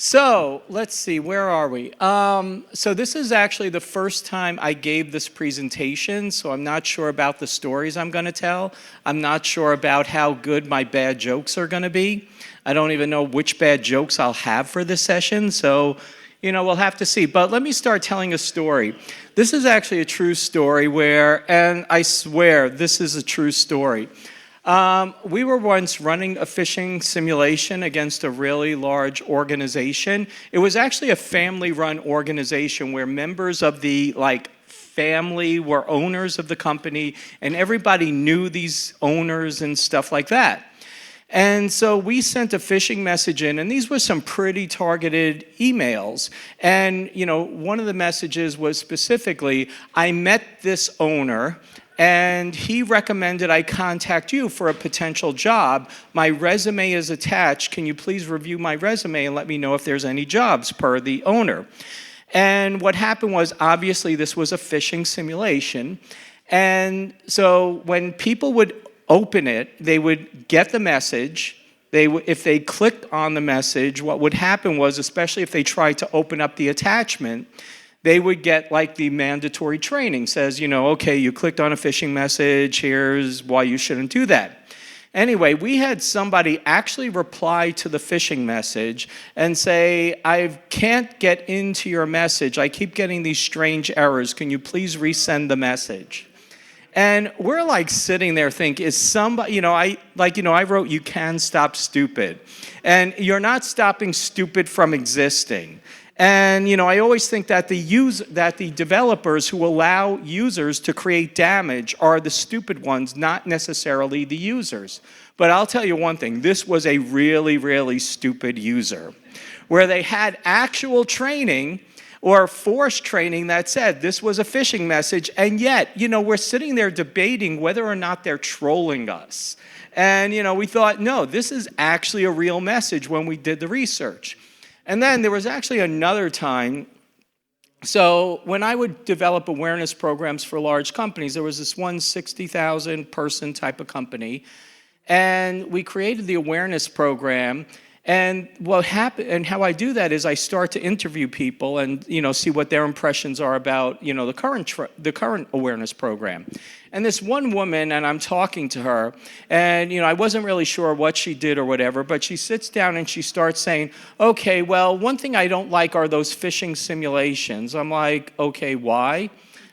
So let's see, where are we? So this is actually the first time I gave this presentation, so I'm not sure about the stories I'm going to tell. I'm not sure about how good my bad jokes are going to be. I don't even know which bad jokes I'll have for this session, so we'll have to see. But let me start telling a story. This is actually a true story and I swear this is a true story. We were once running a phishing simulation against a really large organization. It was actually a family-run organization where members of the family were owners of the company, and everybody knew these owners and stuff like that. And so we sent a phishing message in, and these were some pretty targeted emails. And one of the messages was specifically, "I met this owner, and he recommended I contact you for a potential job. My resume is attached. Can you please review my resume and let me know if there's any jobs per the owner?" And what happened was, obviously, this was a phishing simulation. And so when people would open it, they would get the message. If they clicked on the message, what would happen was, especially if they tried to open up the attachment, they would get the mandatory training. Says, okay, you clicked on a phishing message, here's why you shouldn't do that. Anyway, we had somebody actually reply to the phishing message and say, "I can't get into your message. I keep getting these strange errors. Can you please resend the message?" And we're sitting there thinking, is somebody, I wrote, "You can stop stupid." And you're not stopping stupid from existing. And I always think that the developers who allow users to create damage are the stupid ones, not necessarily the users. But I'll tell you one thing, this was a really, really stupid user, where they had actual training or forced training that said this was a phishing message, and yet, we're sitting there debating whether or not they're trolling us. And, we thought, no, this is actually a real message when we did the research. And then there was actually another time. So when I would develop awareness programs for large companies, there was this one 60,000 person type of company, and we created the awareness program. And what happened, and how I do that is I start to interview people and see what their impressions are about the current awareness program. And this one woman, and I'm talking to her, and I wasn't really sure what she did or whatever, but she sits down and she starts saying, "Okay, well, one thing I don't like are those phishing simulations." I'm like, "Okay, why?"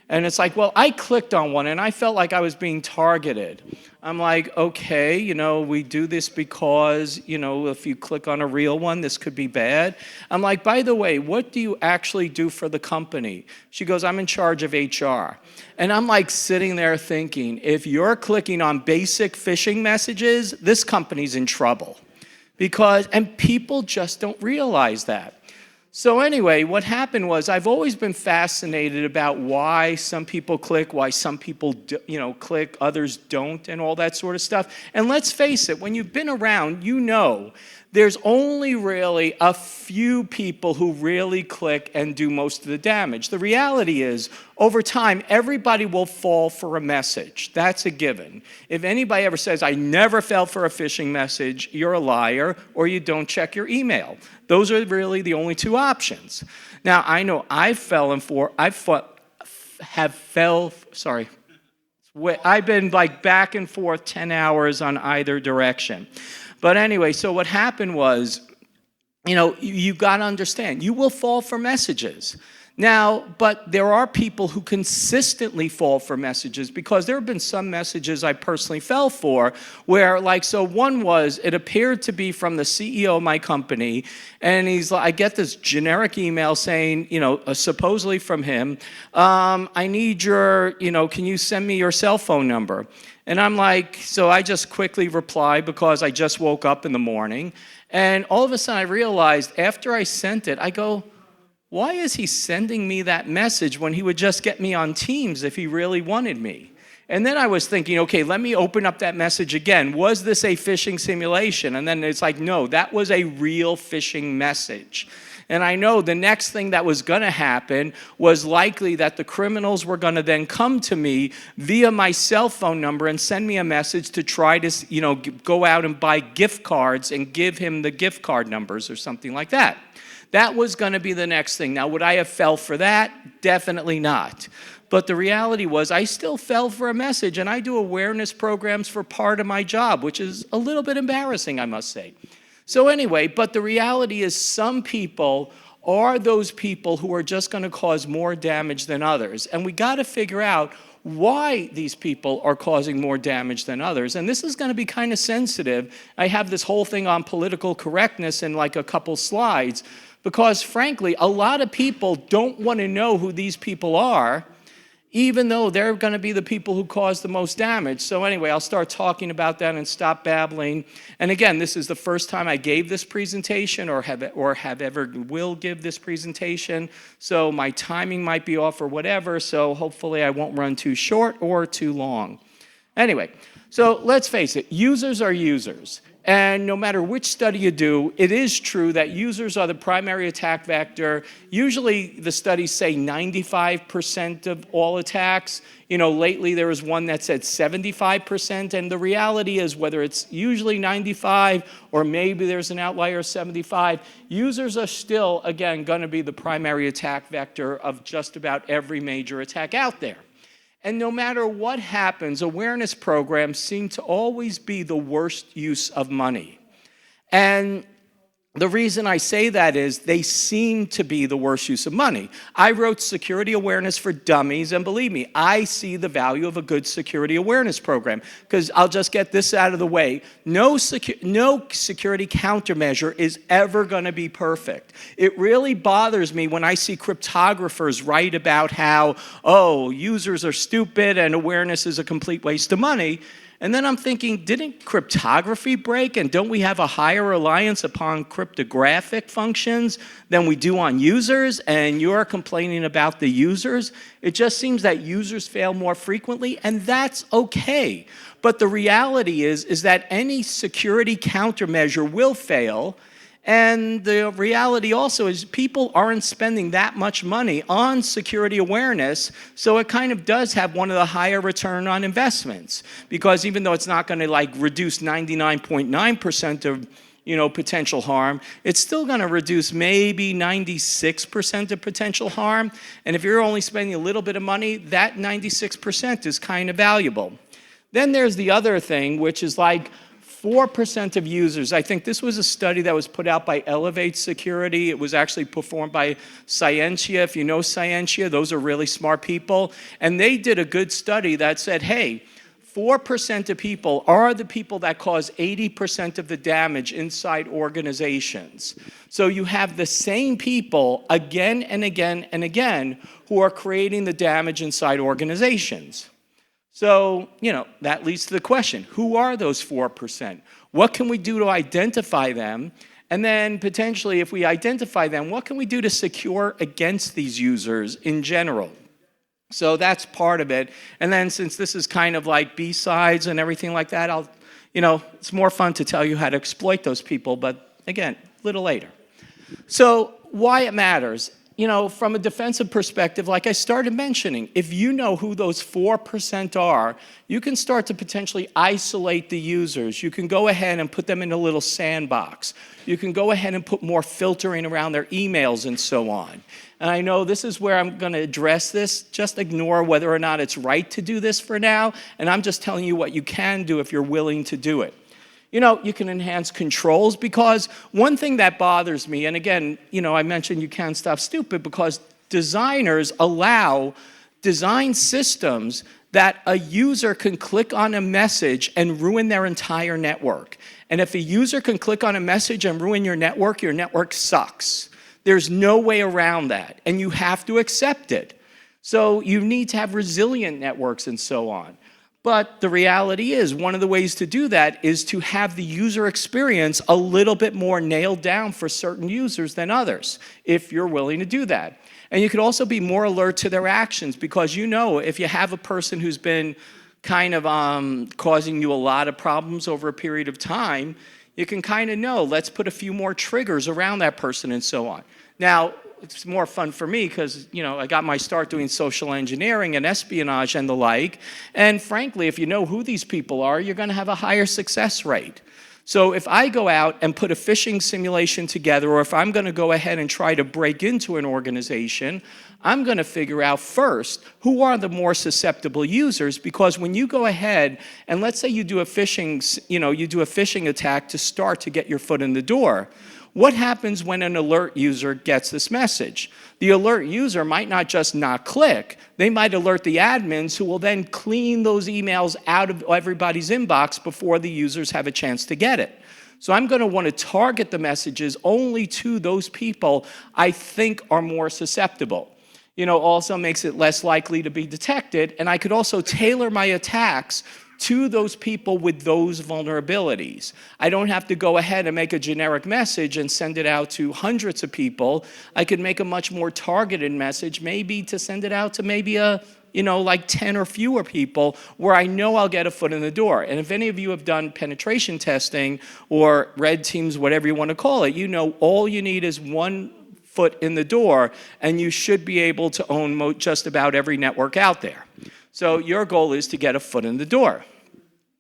And it's like, "Well, I clicked on one and I felt like I was being targeted." I'm like, "Okay, we do this because, if you click on a real one, this could be bad." I'm like, "By the way, what do you actually do for the company?" She goes, "I'm in charge of HR." And I'm sitting there thinking, if you're clicking on basic phishing messages, this company's in trouble. And people just don't realize that. So anyway, what happened was, I've always been fascinated about why some people click, why some people click, others don't, and all that sort of stuff. And let's face it, when you've been around, there's only really a few people who really click and do most of the damage. The reality is, over time, everybody will fall for a message. That's a given. If anybody ever says, "I never fell for a phishing message," you're a liar, or you don't check your email. Those are really the only two options. Now, I know I've been back and forth 10 hours on either direction. But anyway, so what happened was, you got to understand, you will fall for messages. Now, but there are people who consistently fall for messages, because there have been some messages I personally fell for where, so one was, it appeared to be from the CEO of my company, and I get this generic email saying, supposedly from him, "I need can you send me your cell phone number?" And I'm so I just quickly reply, because I just woke up in the morning, and all of a sudden I realized after I sent it, I go, why is he sending me that message when he would just get me on Teams if he really wanted me? And then I was thinking, okay, let me open up that message again. Was this a phishing simulation? And then it's no, that was a real phishing message. And I know the next thing that was going to happen was likely that the criminals were going to then come to me via my cell phone number and send me a message to try to, go out and buy gift cards and give him the gift card numbers or something like that. That was going to be the next thing. Now, would I have fell for that? Definitely not. But the reality was I still fell for a message, and I do awareness programs for part of my job, which is a little bit embarrassing, I must say. So anyway, but the reality is some people are those people who are just going to cause more damage than others. And we got to figure out why these people are causing more damage than others. And this is going to be kind of sensitive. I have this whole thing on political correctness in like a couple slides, because frankly, a lot of people don't want to know who these people are, even though they're going to be the people who cause the most damage. So anyway, I'll start talking about that and stop babbling. And again, this is the first time I gave this presentation or have ever will give this presentation. So my timing might be off or whatever. So hopefully I won't run too short or too long. Anyway, so let's face it, users are users. And no matter which study you do, it is true that users are the primary attack vector. Usually the studies say 95% of all attacks. You know, lately there was one that said 75%, and the reality is whether it's usually 95 or maybe there's an outlier of 75, users are still, again, going to be the primary attack vector of just about every major attack out there. And no matter what happens, awareness programs seem to always be the worst use of money. And the reason I say that is they seem to be the worst use of money. I wrote Security Awareness for Dummies, and believe me, I see the value of a good security awareness program, because I'll just get this out of the way. No security countermeasure is ever going to be perfect. It really bothers me when I see cryptographers write about how, oh, users are stupid and awareness is a complete waste of money. And then I'm thinking, didn't cryptography break? And don't we have a higher reliance upon cryptographic functions than we do on users? And you're complaining about the users? It just seems that users fail more frequently, and that's okay. But the reality is that any security countermeasure will fail. And the reality also is people aren't spending that much money on security awareness, so it kind of does have one of the higher return on investments. Because even though it's not going to like reduce 99.9% of potential harm, it's still going to reduce maybe 96% of potential harm. And if you're only spending a little bit of money, that 96% is kind of valuable. Then there's the other thing, which is like 4% of users. I think this was a study that was put out by Elevate Security. It was actually performed by Scientia. If you know Scientia, those are really smart people. And they did a good study that said, hey, 4% of people are the people that cause 80% of the damage inside organizations. So you have the same people again and again and again who are creating the damage inside organizations. So, that leads to the question, who are those 4%? What can we do to identify them? And then potentially, if we identify them, what can we do to secure against these users in general? So that's part of it. And then since this is kind of like B-sides and everything like that, it's more fun to tell you how to exploit those people, but again, a little later. So why it matters. From a defensive perspective, like I started mentioning, if you know who those 4% are, you can start to potentially isolate the users. You can go ahead and put them in a little sandbox. You can go ahead and put more filtering around their emails and so on. And I know this is where I'm going to address this. Just ignore whether or not it's right to do this for now, and I'm just telling you what you can do if you're willing to do it. You can enhance controls, because one thing that bothers me, and again, I mentioned you can't stop stupid, because designers allow design systems that a user can click on a message and ruin their entire network. And if a user can click on a message and ruin your network sucks. There's no way around that, and you have to accept it. So you need to have resilient networks and so on. But the reality is, one of the ways to do that is to have the user experience a little bit more nailed down for certain users than others, if you're willing to do that. And you could also be more alert to their actions, because if you have a person who's been kind of causing you a lot of problems over a period of time, you can kind of know, let's put a few more triggers around that person and so on. Now, it's more fun for me because, I got my start doing social engineering and espionage and the like. And frankly, if you know who these people are, you're going to have a higher success rate. So if I go out and put a phishing simulation together, or if I'm going to go ahead and try to break into an organization, I'm going to figure out first who are the more susceptible users, because when you go ahead and let's say you do a phishing attack to start to get your foot in the door, what happens when an alert user gets this message? The alert user might not just not click, they might alert the admins, who will then clean those emails out of everybody's inbox before the users have a chance to get it. So I'm going to want to target the messages only to those people I think are more susceptible. Also makes it less likely to be detected, and I could also tailor my attacks to those people with those vulnerabilities. I don't have to go ahead and make a generic message and send it out to hundreds of people. I could make a much more targeted message, maybe to send it out to maybe like 10 or fewer people where I know I'll get a foot in the door. And if any of you have done penetration testing or red teams, whatever you want to call it, all you need is one foot in the door, and you should be able to own just about every network out there. So your goal is to get a foot in the door.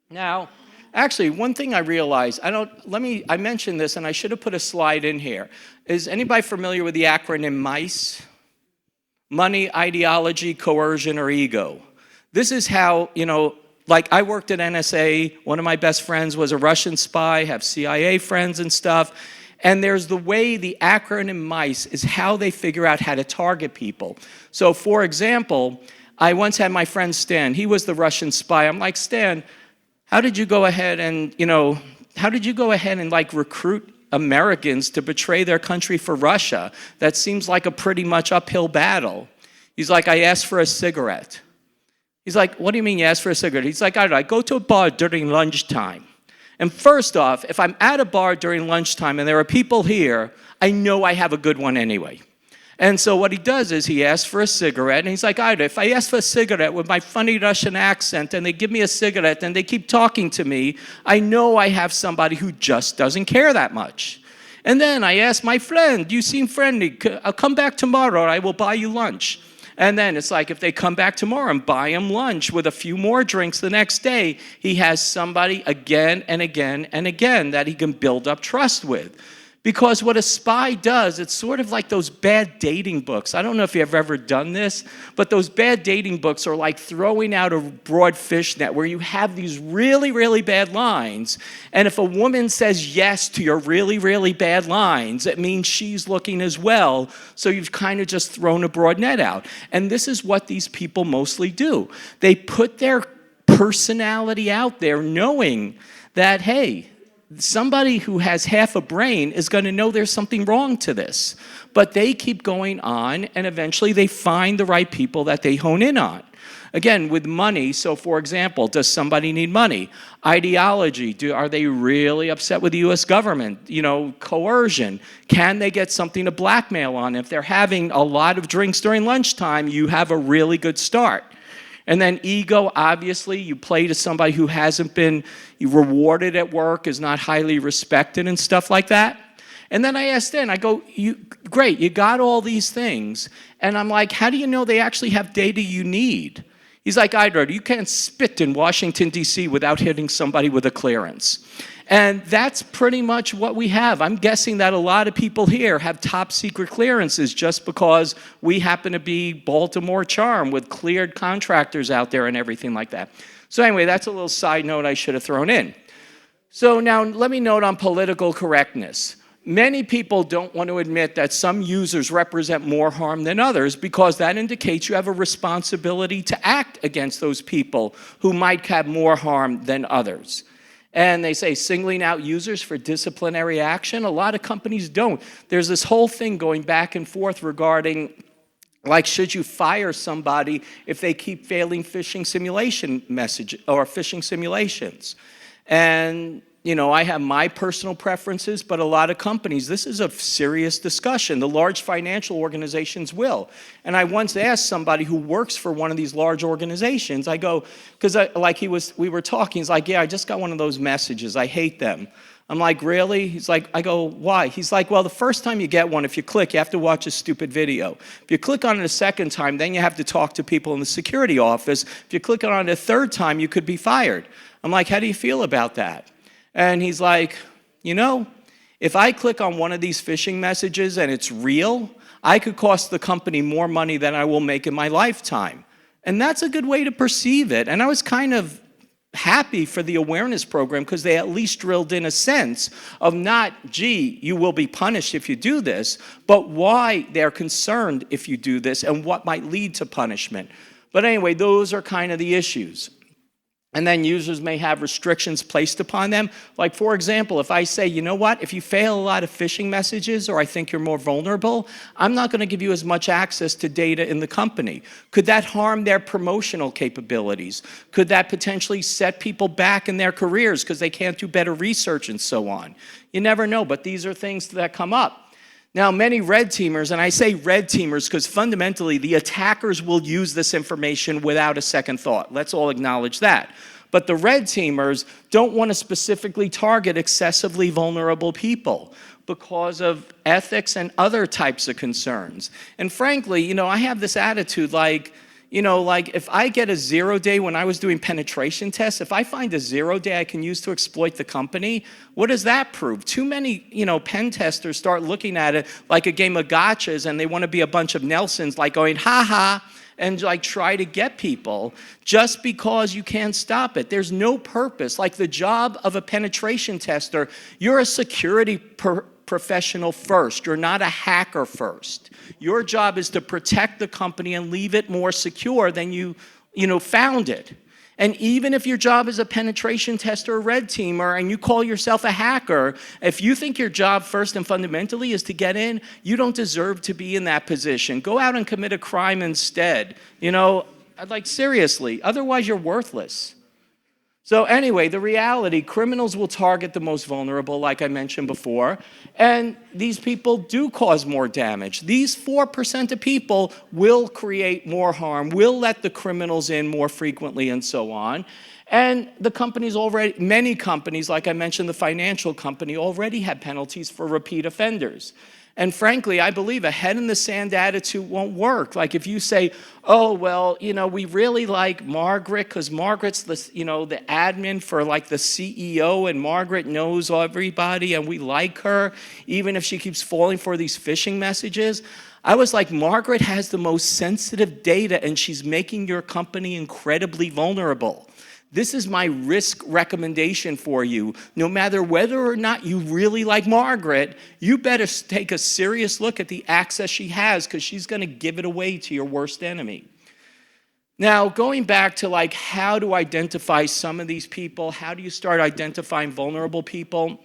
Now, actually, one thing I realized, I mentioned this, and I should have put a slide in here. Is anybody familiar with the acronym MICE? Money, ideology, coercion, or ego. This is how, like I worked at NSA, one of my best friends was a Russian spy, have CIA friends and stuff. And there's the way the acronym MICE is how they figure out how to target people. So for example, I once had my friend Stan, he was the Russian spy. I'm like, Stan, how did you go ahead and recruit Americans to betray their country for Russia? That seems like a pretty much uphill battle. He's like, I asked for a cigarette. He's like, what do you mean you asked for a cigarette? He's like, I go to a bar during lunchtime. And first off, if I'm at a bar during lunchtime and there are people here, I know I have a good one anyway. And so what he does is he asks for a cigarette, and he's like, Ira, if I ask for a cigarette with my funny Russian accent and they give me a cigarette and they keep talking to me, I know I have somebody who just doesn't care that much. And then I ask my friend, you seem friendly, I'll come back tomorrow, I will buy you lunch. And then it's like if they come back tomorrow and buy him lunch with a few more drinks the next day, he has somebody again and again and again that he can build up trust with. Because what a spy does, it's sort of like those bad dating books. I don't know if you've ever done this, but those bad dating books are like throwing out a broad fish net where you have these really, really bad lines. And if a woman says yes to your really, really bad lines, it means she's looking as well. So you've kind of just thrown a broad net out. And this is what these people mostly do. They put their personality out there knowing that, hey, somebody who has half a brain is going to know there's something wrong to this. But they keep going on, and eventually they find the right people that they hone in on. Again, with money, so for example, does somebody need money? Ideology, are they really upset with the US government? Coercion, can they get something to blackmail on? If they're having a lot of drinks during lunchtime, you have a really good start. And then ego, obviously, you play to somebody who hasn't been rewarded at work, is not highly respected and stuff like that. And then I asked Dan, I go, great, you got all these things. And I'm like, how do you know they actually have data you need? He's like, Ira, you can't spit in Washington, D.C. without hitting somebody with a clearance. And that's pretty much what we have. I'm guessing that a lot of people here have top secret clearances just because we happen to be Baltimore Charm with cleared contractors out there and everything like that. So anyway, that's a little side note I should have thrown in. So now let me note on political correctness. Many people don't want to admit that some users represent more harm than others because that indicates you have a responsibility to act against those people who might have more harm than others. And they say singling out users for disciplinary action. A lot of companies don't. There's this whole thing going back and forth regarding, like, should you fire somebody if they keep failing phishing simulation message or phishing simulations? And I have my personal preferences, but a lot of companies, this is a serious discussion. The large financial organizations will. And I once asked somebody who works for one of these large organizations, I go, because we were talking, he's like, yeah, I just got one of those messages, I hate them. I'm like, really? He's like, I go, why? He's like, well, the first time you get one, if you click, you have to watch a stupid video. If you click on it a second time, then you have to talk to people in the security office. If you click on it a third time, you could be fired. I'm like, how do you feel about that? And he's like, you know, if I click on one of these phishing messages and it's real, I could cost the company more money than I will make in my lifetime. And that's a good way to perceive it. And I was kind of happy for the awareness program because they at least drilled in a sense of not, gee, you will be punished if you do this, but why they're concerned if you do this and what might lead to punishment. But anyway, those are kind of the issues. And then users may have restrictions placed upon them. Like, for example, if I say, you know what, if you fail a lot of phishing messages or I think you're more vulnerable, I'm not going to give you as much access to data in the company. Could that harm their promotional capabilities? Could that potentially set people back in their careers because they can't do better research and so on? You never know, but these are things that come up. Now, many red teamers, and I say red teamers because fundamentally the attackers will use this information without a second thought. Let's all acknowledge that. But the red teamers don't want to specifically target excessively vulnerable people because of ethics and other types of concerns. And frankly, you know, I have this attitude like, you know, like if I get a 0 day when I was doing penetration tests, if I find a 0 day I can use to exploit the company, what does that prove? Too many, you know, pen testers start looking at it like a game of gotchas and they want to be a bunch of Nelsons like going, ha ha, and like try to get people just because you can't stop it. There's no purpose. Like the job of a penetration tester, you're a security professional first. You're not a hacker first. Your job is to protect the company and leave it more secure than you found it. And even if your job is a penetration tester or red teamer and you call yourself a hacker, if you think your job first and fundamentally is to get in, you don't deserve to be in that position. Go out and commit a crime instead. You know, like seriously, otherwise you're worthless. So anyway, the reality, criminals will target the most vulnerable, like I mentioned before, and these people do cause more damage. These 4% of people will create more harm, will let the criminals in more frequently and so on. And the companies already, many companies, like I mentioned, the financial company already have penalties for repeat offenders. And frankly, I believe a head-in-the-sand attitude won't work. Like if you say, oh, well, you know, we really like Margaret because Margaret's the, you know, the admin for like the CEO and Margaret knows everybody and we like her, even if she keeps falling for these phishing messages. I was like, Margaret has the most sensitive data and she's making your company incredibly vulnerable. This is my risk recommendation for you. No matter whether or not you really like Margaret, you better take a serious look at the access she has because she's going to give it away to your worst enemy. Now, going back to like how to identify some of these people, how do you start identifying vulnerable people?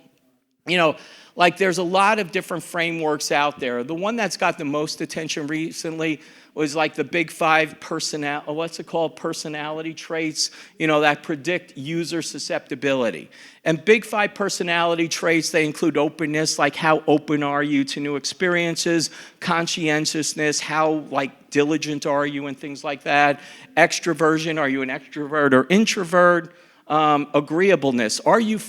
You know, like there's a lot of different frameworks out there. The one that's got the most attention recently was like the big 5 personality traits, you know, that predict user susceptibility. And big 5 personality traits, they include openness, like how open are you to new experiences, conscientiousness, how like diligent are you and things like that, extroversion, are you an extrovert or introvert, agreeableness, are you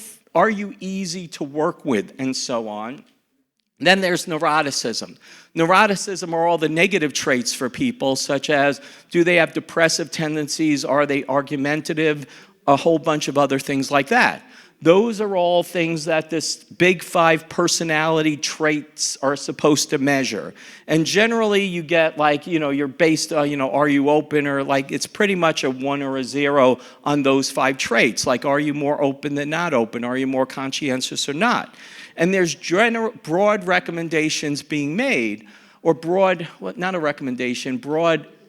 easy to work with, and so on. Then there's neuroticism. Neuroticism are all the negative traits for people, such as do they have depressive tendencies, are they argumentative, a whole bunch of other things like that. Those are all things that this big 5 personality traits are supposed to measure. And generally you get like, you know, you're based on, you know, are you open, or like it's pretty much a 1 or a 0 on those 5 traits. Like, are you more open than not open? Are you more conscientious or not? And there's broad recommendations being made, or broad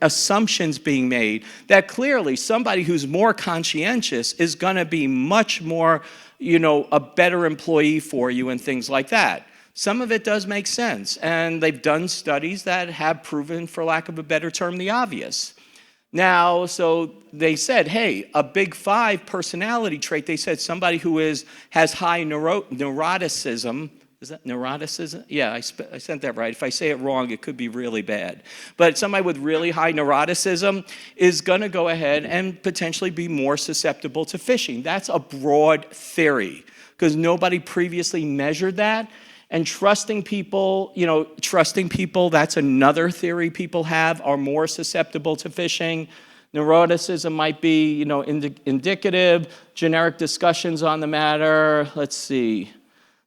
assumptions being made that clearly somebody who's more conscientious is going to be much more, you know, a better employee for you and things like that. Some of it does make sense, and they've done studies that have proven, for lack of a better term, the obvious. Now, so they said, hey, a big 5 personality trait, they said somebody who has high neuroticism. Is that neuroticism? Yeah, I sent that right. If I say it wrong, it could be really bad. But somebody with really high neuroticism is going to go ahead and potentially be more susceptible to phishing. That's a broad theory because nobody previously measured that. And trusting people, that's another theory people have, are more susceptible to phishing. Neuroticism might be, indicative, generic discussions on the matter. Let's see.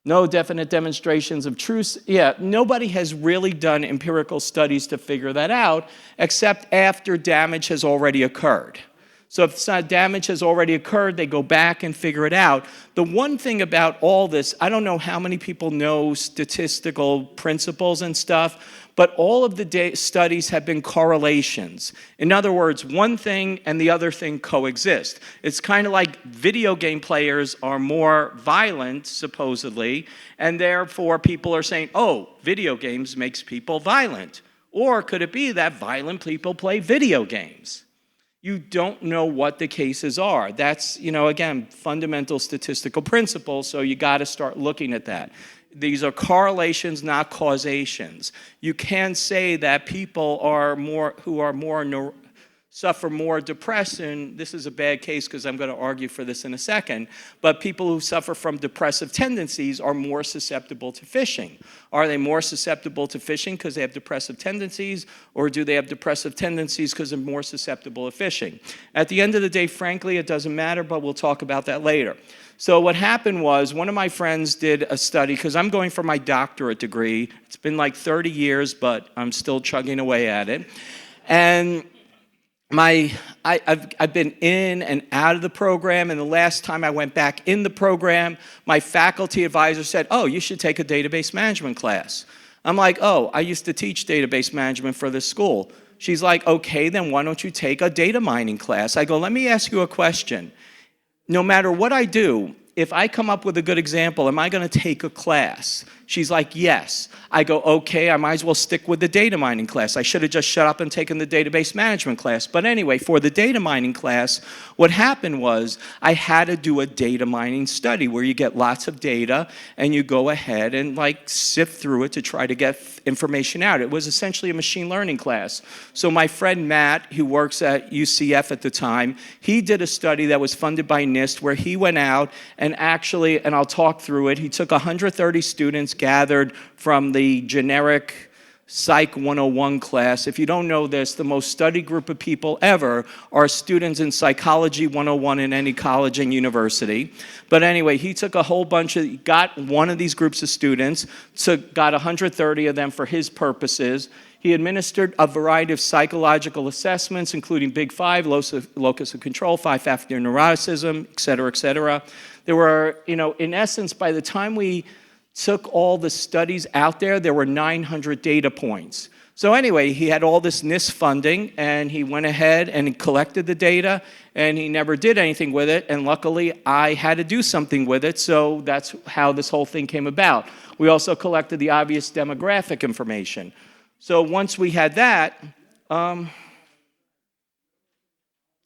No definite demonstrations of truth. Yeah, nobody has really done empirical studies to figure that out, except after damage has already occurred. So if damage has already occurred, they go back and figure it out. The one thing about all this, I don't know how many people know statistical principles and stuff, but all of the studies have been correlations. In other words, one thing and the other thing coexist. It's kind of like video game players are more violent, supposedly, and therefore people are saying, oh, video games makes people violent. Or could it be that violent people play video games? You don't know what the cases are. That's, again, fundamental statistical principles, so you got to start looking at that. These are correlations, not causations. You can say that people suffer more depression. This is a bad case because I'm going to argue for this in a second. But people who suffer from depressive tendencies are more susceptible to phishing. Are they more susceptible to phishing because they have depressive tendencies, or do they have depressive tendencies because they're more susceptible to phishing? At the end of the day, frankly, it doesn't matter, but we'll talk about that later. So what happened was, one of my friends did a study, because I'm going for my doctorate degree. It's been like 30 years, but I'm still chugging away at it. And I've been in and out of the program, and the last time I went back in the program, my faculty advisor said, oh, you should take a database management class. I'm like, oh, I used to teach database management for this school. She's like, okay, then why don't you take a data mining class? I go, let me ask you a question. No matter what I do, if I come up with a good example, am I going to take a class? She's like, yes. I go, okay, I might as well stick with the data mining class. I should have just shut up and taken the database management class. But anyway, for the data mining class, what happened was I had to do a data mining study where you get lots of data and you go ahead and sift through it to try to get information out. It was essentially a machine learning class. So my friend Matt, who works at UCF at the time, he did a study that was funded by NIST where he went out and actually, and I'll talk through it, he took 130 students gathered from the generic Psych 101 class. If you don't know this, the most studied group of people ever are students in Psychology 101 in any college and university. But anyway, he took a whole bunch of, got one of these groups of students, got 130 of them for his purposes. He administered a variety of psychological assessments, including Big Five, locus of control, five-factor neuroticism, et cetera, et cetera. There were, in essence, by the time we took all the studies out there were 900 data points. So anyway, he had all this NIST funding, and he went ahead and he collected the data, and he never did anything with it, and luckily I had to do something with it, so that's how this whole thing came about. We also collected the obvious demographic information. So once we had that,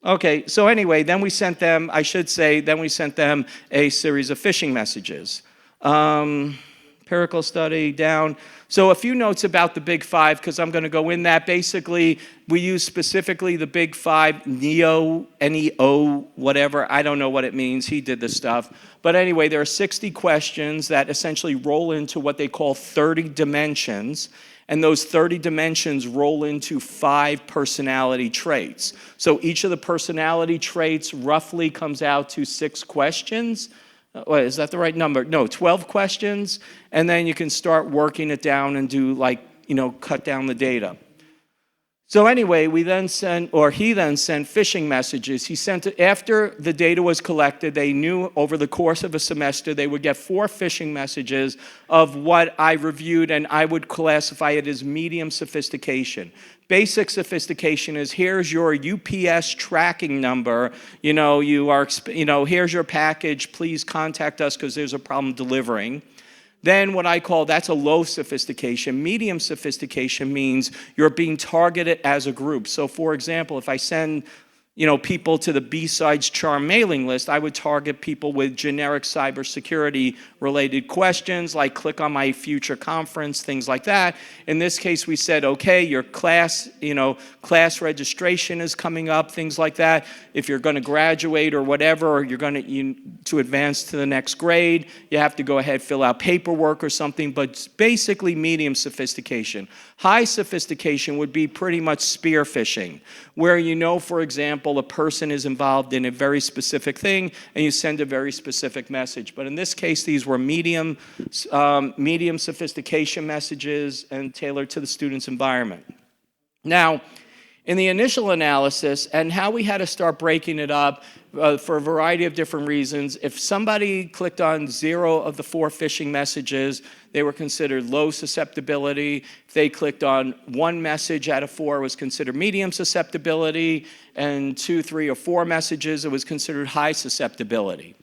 okay, so anyway, then we sent them, then we sent them a series of phishing messages. Empirical study down. So a few notes about the Big Five, because I'm going to go in that. Basically, we use specifically the Big Five, NEO, N-E-O, whatever. I don't know what it means. He did the stuff. But anyway, there are 60 questions that essentially roll into what they call 30 dimensions. And those 30 dimensions roll into 5 personality traits. So each of the personality traits roughly comes out to 6 questions. Wait, is that the right number? No, 12 questions, and then you can start working it down and do cut down the data. So anyway, he then sent phishing messages. He sent it after the data was collected. They knew over the course of a semester they would get 4 phishing messages of what I reviewed, and I would classify it as medium sophistication. Basic sophistication is, here's your UPS tracking number. Here's your package. Please contact us because there's a problem delivering. Then what I call, that's a low sophistication. Medium sophistication means you're being targeted as a group. So for example, if I send people to the BSidesCharm mailing list, I would target people with generic cybersecurity related questions, like click on my future conference, things like that. In this case, we said, okay, your class, class registration is coming up, things like that. If you're going to graduate or whatever, or you're going to advance to the next grade, you have to go ahead, fill out paperwork or something, but basically medium sophistication. High sophistication would be pretty much spear phishing, where for example, a person is involved in a very specific thing and you send a very specific message. But in this case, these were medium sophistication messages and tailored to the student's environment. Now, in the initial analysis and how we had to start breaking it up for a variety of different reasons, if somebody clicked on 0 of the 4 phishing messages, they were considered low susceptibility. If they clicked on 1 message out of 4, it was considered medium susceptibility, and 2, 3, or 4 messages, it was considered high susceptibility.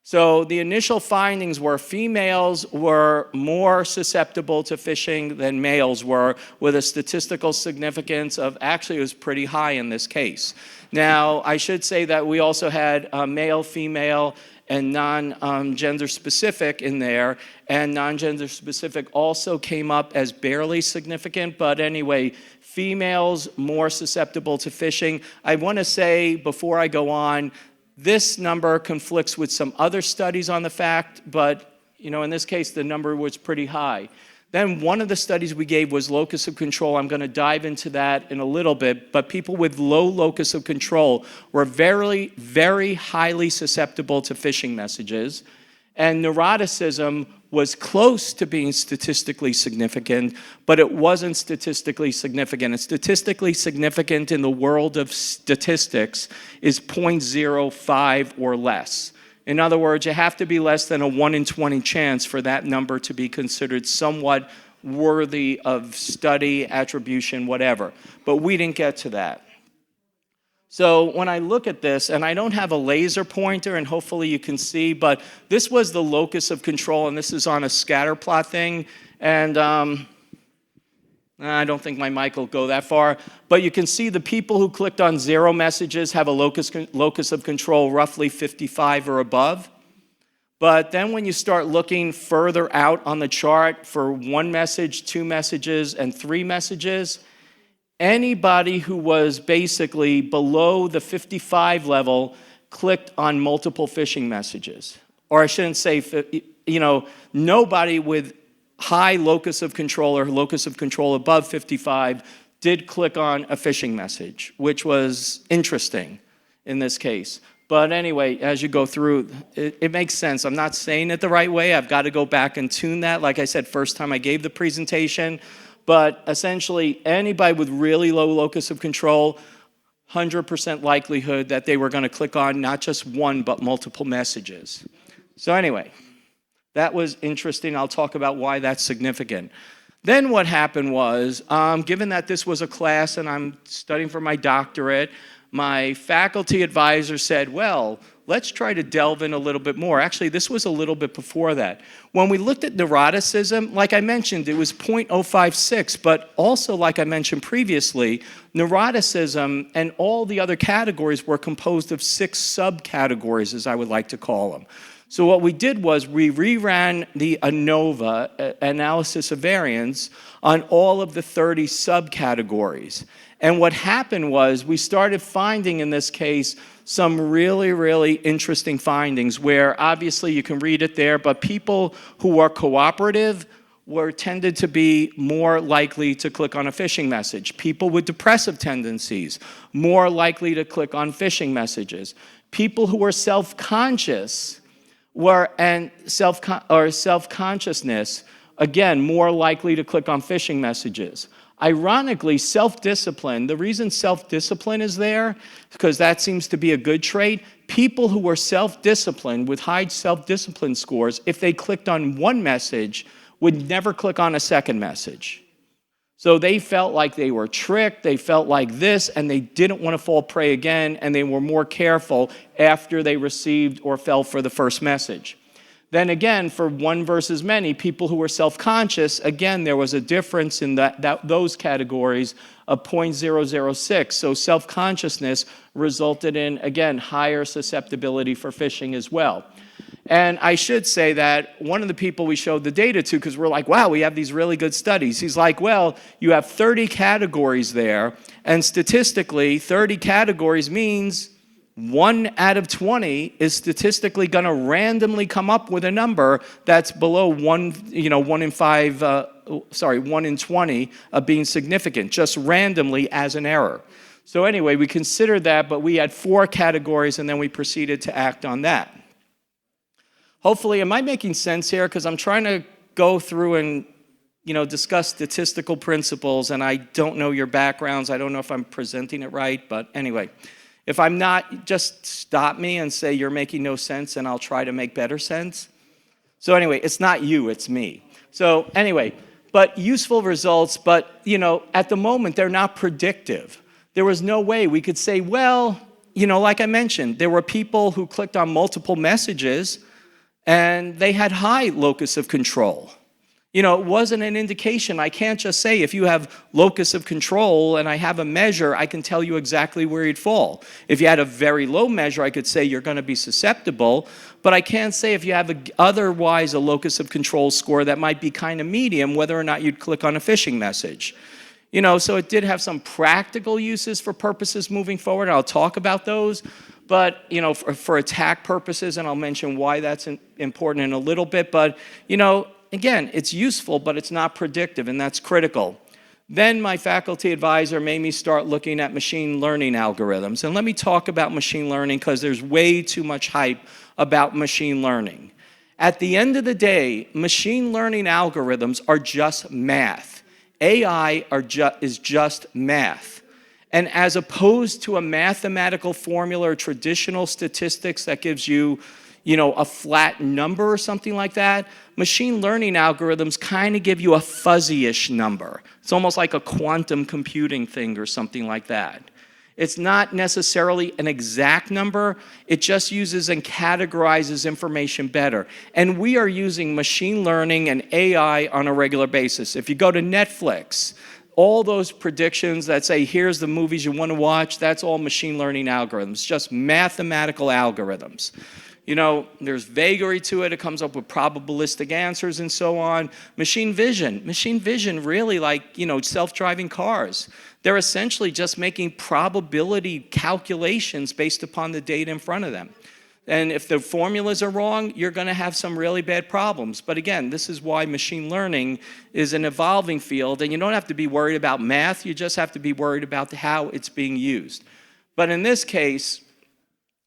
So the initial findings were females were more susceptible to phishing than males were, with a statistical significance of, actually it was pretty high in this case. Now, I should say that we also had male, female, and non-gender specific in there, and non-gender specific also came up as barely significant, but anyway, females more susceptible to phishing. I want to say, before I go on, this number conflicts with some other studies on the fact, but in this case, the number was pretty high. Then one of the studies we gave was locus of control. I'm going to dive into that in a little bit, but people with low locus of control were very, very highly susceptible to phishing messages, and neuroticism was close to being statistically significant, but it wasn't statistically significant. And statistically significant in the world of statistics is 0.05 or less. In other words, you have to be less than a 1 in 20 chance for that number to be considered somewhat worthy of study, attribution, whatever. But we didn't get to that. So when I look at this, and I don't have a laser pointer, and hopefully you can see, but this was the locus of control, and this is on a scatter plot thing, and I don't think my mic will go that far, but you can see the people who clicked on 0 messages have a locus of control roughly 55 or above. But then when you start looking further out on the chart for 1 message, 2 messages, and 3 messages, anybody who was basically below the 55 level clicked on multiple phishing messages. Or I shouldn't say, nobody with high locus of control or locus of control above 55 did click on a phishing message, which was interesting in this case. But anyway, as you go through, it makes sense. I'm not saying it the right way. I've got to go back and tune that. Like I said, first time I gave the presentation. But essentially, anybody with really low locus of control, 100% likelihood that they were going to click on not just 1, but multiple messages. So anyway, that was interesting. I'll talk about why that's significant. Then what happened was, given that this was a class and I'm studying for my doctorate, my faculty advisor said, well, let's try to delve in a little bit more. Actually, this was a little bit before that. When we looked at neuroticism, like I mentioned, it was 0.056, but also, like I mentioned previously, neuroticism and all the other categories were composed of 6 subcategories, as I would like to call them. So what we did was we reran the ANOVA, analysis of variance, on all of the 30 subcategories. And what happened was we started finding, in this case, some really, really interesting findings where obviously you can read it there, but people who are cooperative were tended to be more likely to click on a phishing message. People with depressive tendencies, more likely to click on phishing messages. People who were self-conscious and self-consciousness, again, more likely to click on phishing messages. Ironically, self-discipline, the reason self-discipline is there, because that seems to be a good trait, people who were self-disciplined with high self-discipline scores, if they clicked on 1 message, would never click on a second message. So they felt like they were tricked, they felt like this, and they didn't want to fall prey again, and they were more careful after they received or fell for the first message. Then again, for one versus many, people who were self-conscious, again, there was a difference in those categories of 0.006. So self-consciousness resulted in, again, higher susceptibility for phishing as well. And I should say that one of the people we showed the data to, because we're like, wow, we have these really good studies. He's like, well, you have 30 categories there, and statistically, 30 categories means 1 out of 20 is statistically going to randomly come up with a number that's below 1 in 20 of being significant, just randomly as an error. So anyway, we considered that, but we had 4 categories, and then we proceeded to act on that. Hopefully, am I making sense here? Because I'm trying to go through and discuss statistical principles, and I don't know your backgrounds. I don't know if I'm presenting it right, but anyway. If I'm not, just stop me and say you're making no sense, and I'll try to make better sense. So anyway, it's not you, it's me. So anyway, but useful results, but at the moment, they're not predictive. There was no way we could say, well, like I mentioned, there were people who clicked on multiple messages, and they had high locus of control. It wasn't an indication. I can't just say if you have locus of control and I have a measure, I can tell you exactly where you'd fall. If you had a very low measure, I could say you're going to be susceptible, but I can't say if you have otherwise a locus of control score that might be kind of medium, whether or not you'd click on a phishing message. So it did have some practical uses for purposes moving forward. I'll talk about those. But, for attack purposes, and I'll mention why that's important in a little bit, but, again, it's useful, but it's not predictive, and that's critical. Then my faculty advisor made me start looking at machine learning algorithms. And let me talk about machine learning because there's way too much hype about machine learning. At the end of the day, machine learning algorithms are just math. AI is just math. And as opposed to a mathematical formula or traditional statistics that gives you, a flat number or something like that, machine learning algorithms kind of give you a fuzzy-ish number. It's almost like a quantum computing thing or something like that. It's not necessarily an exact number. It just uses and categorizes information better. And we are using machine learning and AI on a regular basis. If you go to Netflix, all those predictions that say, here's the movies you want to watch, that's all machine learning algorithms, just mathematical algorithms. There's vagary to it. It comes up with probabilistic answers and so on. Machine vision really like, self-driving cars. They're essentially just making probability calculations based upon the data in front of them. And if the formulas are wrong, you're going to have some really bad problems. But again, this is why machine learning is an evolving field, and you don't have to be worried about math. You just have to be worried about how it's being used. But in this case,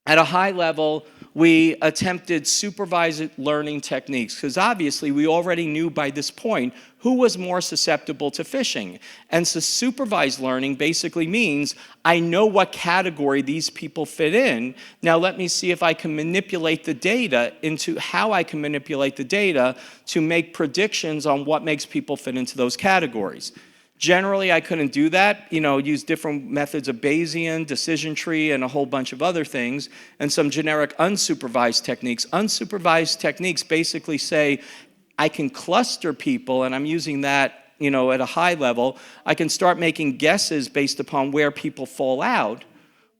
at a high level, we attempted supervised learning techniques because obviously we already knew by this point who was more susceptible to phishing. And so supervised learning basically means I know what category these people fit in. Now let me see if I can manipulate the data into how I can manipulate the data to make predictions on what makes people fit into those categories. Generally, I couldn't do that, use different methods of Bayesian, decision tree, and a whole bunch of other things, and some generic unsupervised techniques. Unsupervised techniques basically say, I can cluster people, and I'm using that, at a high level. I can start making guesses based upon where people fall out,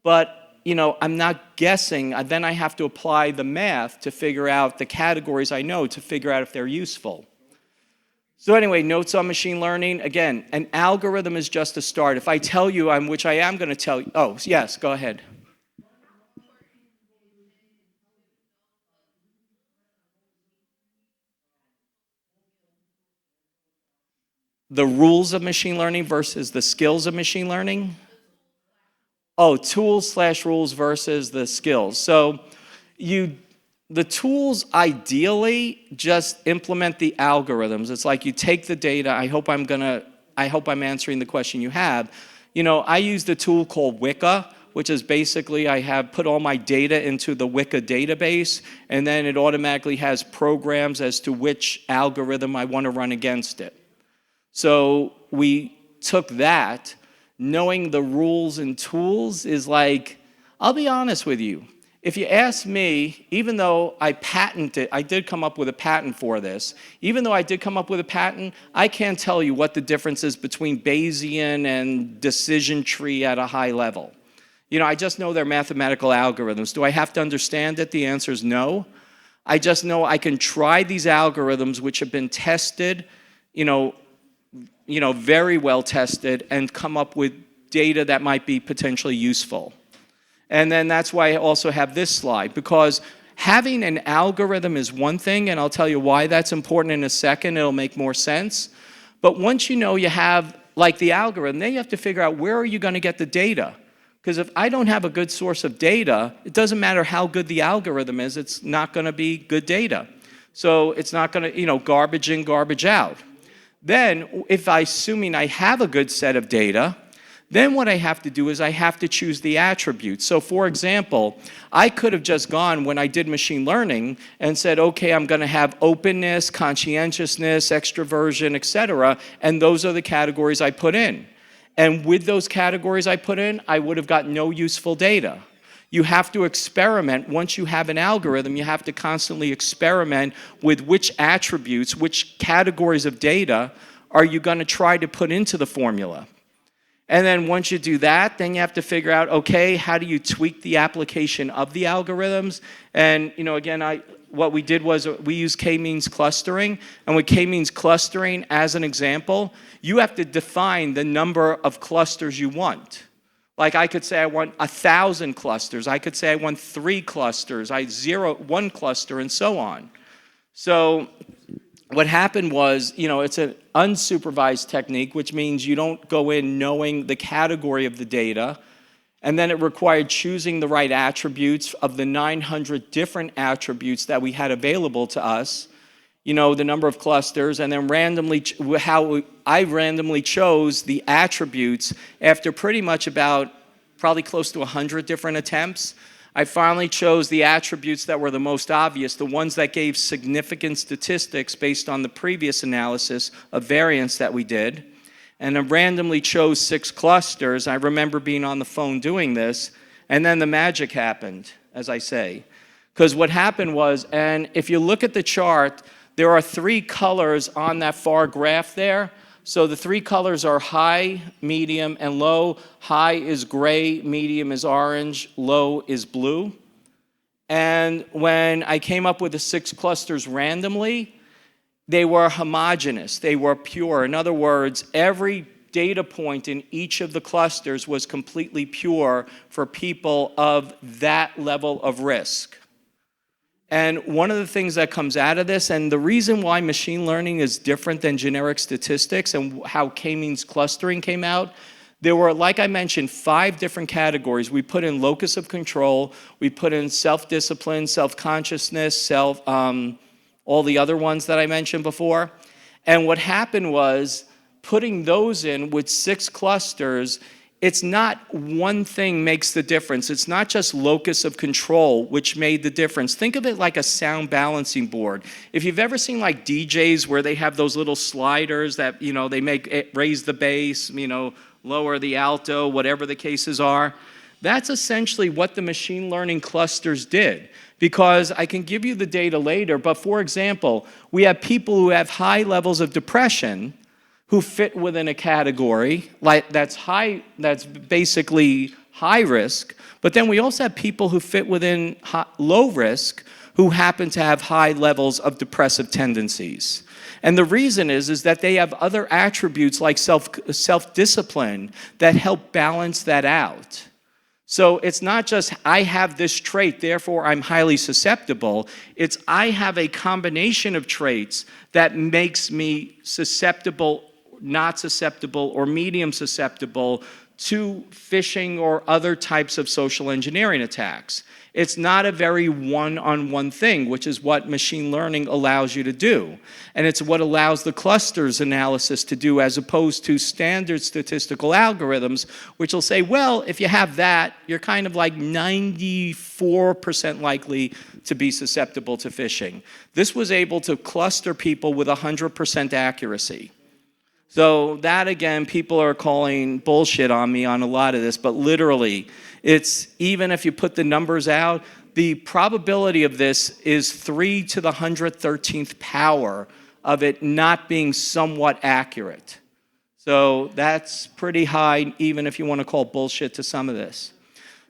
but, I'm not guessing. Then I have to apply the math to figure out the categories I know to figure out if they're useful. So anyway, notes on machine learning. Again, an algorithm is just a start. If I tell you, which I am going to tell you. Oh, yes, go ahead. The rules of machine learning versus the skills of machine learning? Oh, tools/rules versus the skills. So the tools ideally just implement the algorithms. It's like you take the data. I hope I'm answering the question you have. I used a tool called Wika, which is basically I have put all my data into the Wika database, and then it automatically has programs as to which algorithm I want to run against it. So we took that. Knowing the rules and tools is like, I'll be honest with you, if you ask me, even though I patented, I did come up with a patent for this, even though I did come up with a patent, I can't tell you what the difference is between Bayesian and decision tree at a high level. You know, I just know they're mathematical algorithms. Do I have to understand it? The answer is no. I just know I can try these algorithms which have been tested, very well tested, and come up with data that might be potentially useful. And then that's why I also have this slide, because having an algorithm is one thing, and I'll tell you why that's important in a second. It'll make more sense. But once you know you have, like, the algorithm, then you have to figure out where are you going to get the data. Because if I don't have a good source of data, it doesn't matter how good the algorithm is, it's not going to be good data. So it's not going to, garbage in, garbage out. Then, if assuming I have a good set of data, then what I have to do is I have to choose the attributes. So for example, I could have just gone when I did machine learning and said, okay, I'm going to have openness, conscientiousness, extroversion, etc., and those are the categories I put in. And with those categories I put in, I would have got no useful data. You have to experiment. Once you have an algorithm, you have to constantly experiment with which attributes, which categories of data are you going to try to put into the formula. And then once you do that, then you have to figure out, okay, how do you tweak the application of the algorithms? And, again, what we did was we used k-means clustering. And with k-means clustering, as an example, you have to define the number of clusters you want. Like I could say I want 1,000 clusters. I could say I want 3 clusters. 1 cluster, and so on. So what happened was, it's an unsupervised technique, which means you don't go in knowing the category of the data. And then it required choosing the right attributes of the 900 different attributes that we had available to us, the number of clusters, and then I randomly chose the attributes after pretty much about probably close to 100 different attempts. I finally chose the attributes that were the most obvious, the ones that gave significant statistics based on the previous analysis of variance that we did. And I randomly chose 6 clusters. I remember being on the phone doing this, and then the magic happened, as I say. Because what happened was, and if you look at the chart, there are 3 colors on that far graph there. So the 3 colors are high, medium, and low. High is gray, medium is orange, low is blue. And when I came up with the 6 clusters randomly, they were homogeneous, they were pure. In other words, every data point in each of the clusters was completely pure for people of that level of risk. And one of the things that comes out of this, and the reason why machine learning is different than generic statistics and how k-means clustering came out, there were, like I mentioned, 5 different categories. We put in locus of control, we put in self-discipline, self-consciousness, all the other ones that I mentioned before. And what happened was, putting those in with 6 clusters, it's not one thing makes the difference. It's not just locus of control which made the difference. Think of it like a sound balancing board. If you've ever seen like DJs where they have those little sliders that, they make it raise the bass, lower the alto, whatever the cases are, that's essentially what the machine learning clusters did. Because I can give you the data later, but for example, we have people who have high levels of depression who fit within a category like that's basically high risk, but then we also have people who fit within low risk who happen to have high levels of depressive tendencies. And the reason is that they have other attributes like self-discipline that help balance that out. So it's not just I have this trait, therefore I'm highly susceptible. It's I have a combination of traits that makes me susceptible, not susceptible, or medium susceptible to phishing or other types of social engineering attacks. It's not a very one-on-one thing, which is what machine learning allows you to do. And it's what allows the clusters analysis to do, as opposed to standard statistical algorithms, which will say, well, if you have that, you're kind of like 94% likely to be susceptible to phishing. This was able to cluster people with 100% accuracy. So that, again, people are calling bullshit on me on a lot of this, but literally, it's even if you put the numbers out, the probability of this is 3 to the 113th power of it not being somewhat accurate. So that's pretty high, even if you want to call bullshit to some of this.